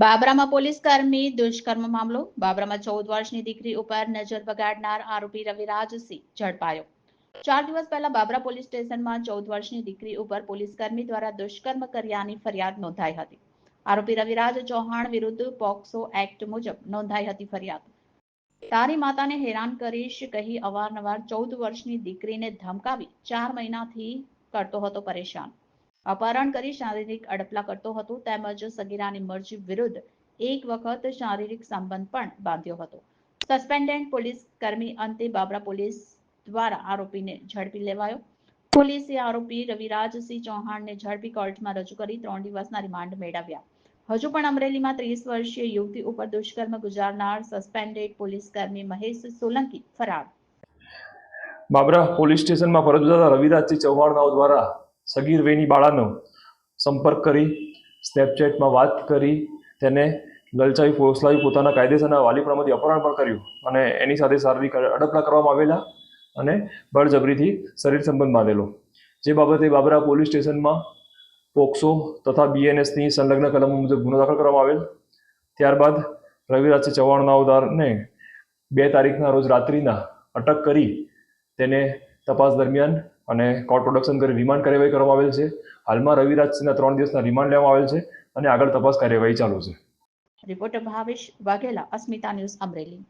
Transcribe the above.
બાબરામાં police કર્મી દુષ્કર્મ મામલો. બાબરામાં 14 વર્ષની દીકરી ઉપર નજર બગાડનાર આરોપી રવિરાજસિંહ ઝડપાયો. 4 દિવસ પહેલા બાબરા પોલીસ સ્ટેશનમાં 14 વર્ષની દીકરી ઉપર પોલીસકર્મી દ્વારા દુષ્કર્મ કર્યાની ફરિયાદ નોંધાઈ હતી. આરોપી રવિરાજ ચૌહાણ વિરુદ્ધ પોક્સો એક્ટ મુજબ નોંધાઈ હતી ફરિયાદ. તારી માતાને હેરાન કરીશ કહી અવારનવાર 14 વર્ષની દીકરીને ધમકાવી 4 મહિનાથી કરતો હતો પરેશાન. અપહરણ કરી શારીરિક અડપલા કરતો હતો તેમજ સગીરાની મરજી વિરુદ્ધ એક વખત શારીરિક સંબંધ પણ બાંધ્યો હતો. સસ્પેન્ડેડ પોલીસ કર્મી અંતે બાબરા પોલીસ દ્વારા આરોપીને ઝડપી લેવાયો. પોલીસે આરોપી રવિરાજસિંહ ચૌહાણને ઝડપી કોર્ટમાં રજૂ કરી 3 દિવસના રિમાન્ડ મેળવ્યા. હજુ પણ અમરેલીમાં 30 વર્ષીય યુવતી ઉપર દુષ્કર્મ ગુજારનાર સસ્પેન્ડેડ પોલીસ કર્મી મહેશ સોલંકી ફરાર. બાબરા પોલીસ સ્ટેશનમાં ફરજ બજાવતા રવિરાજસિંહ ચૌહાણ દ્વારા સગીર વયની બાળાનો સંપર્ક કરી સ્નેપચેટમાં વાત કરી તેને લલચાવી ફોસલાવી પોતાના કાયદેસરના વાલીપણામાંથી અપહરણ પણ કર્યું અને એની સાથે શારીરિક અડપલા કરવામાં આવેલા અને બળજબરીથી શરીર સંબંધ બાંધેલો. જે બાબતે બાબરા પોલીસ સ્ટેશનમાં પોક્સો તથા BNSની સંલગ્ન કલમો મુજબ ગુનો દાખલ કરવામાં આવેલ. ત્યારબાદ રવિરાજસિંહ ચૌહાણ નાઓદારને 2 તારીખના રોજ રાત્રિના અટક કરી તેને તપાસ દરમિયાન અને કોર્ટ પ્રોડક્શન કરી રિમાન્ડ કાર્યવાહી કરવામાં આવેલ છે. હાલમાં રવિરાજસિંહના 3 દિવસના રિમાન્ડ લેવામાં આવેલ છે અને આગળ તપાસ કાર્યવાહી ચાલુ છે. રિપોર્ટર ભાવેશ વાઘેલા, અસ્મિતા ન્યૂઝ, અમરેલી.